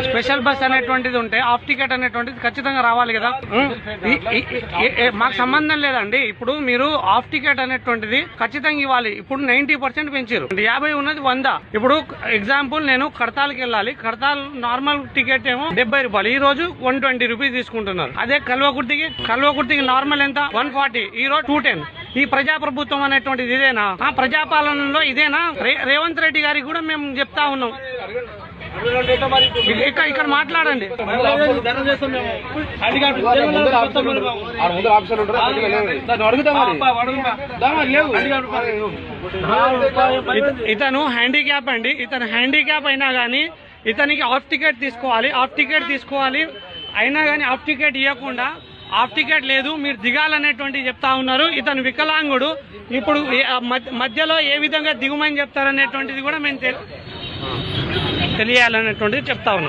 Special bus అనేటువంటిది ఉంటే of ticket అనేటువంటిది ఖచ్చితంగా రావాలి కదా. మాకు సంబంధం లేదండి. ఇప్పుడు మీరు ఆఫ్ టికెట్ అనేటువంటిది ఖచ్చితంగా ఇవ్వాలి. ఇప్పుడు 90% పెంచారు, 50 ఉన్నది 100. ఇప్పుడు ఎగ్జాంపుల్ నేను కడతాల్కి వెళ్ళాలి, కడతాల్ నార్మల్ టికెట్ ఏమో 70 రూపాయలు, ఈ రోజు 120 రూపీస్ తీసుకుంటున్నారు. అదే కల్వకుర్తికి నార్మల్ ఎంత 140, ఈ రోజు 210. ఈ ప్రజాప్రభుత్వం అనేటువంటిది ఇదేనా? ఆ ప్రజాపాలనలో ఇదేనా? రేవంత్ రెడ్డి గారికి కూడా మేము చెప్తా ఉన్నాం, ఇక్కడ మాట్లాడండి. ఇతను హ్యాండిక్యాప్ అండి, ఇతను హ్యాండిక్యాప్ అయినా కానీ ఇతనికి ఆఫ్ టికెట్ తీసుకోవాలి అయినా కానీ ఆఫ్ టికెట్ ఇవ్వకుండా ఆఫ్ టికెట్ లేదు మీరు దిగాలనేటువంటి చెప్తా ఉన్నారు. ఇతను వికలాంగుడు, ఇప్పుడు మధ్యలో ఏ విధంగా దిగుమని చెప్తారనేటువంటిది కూడా మేము తెలియాలనేటువంటిది చెప్తా ఉన్నాం.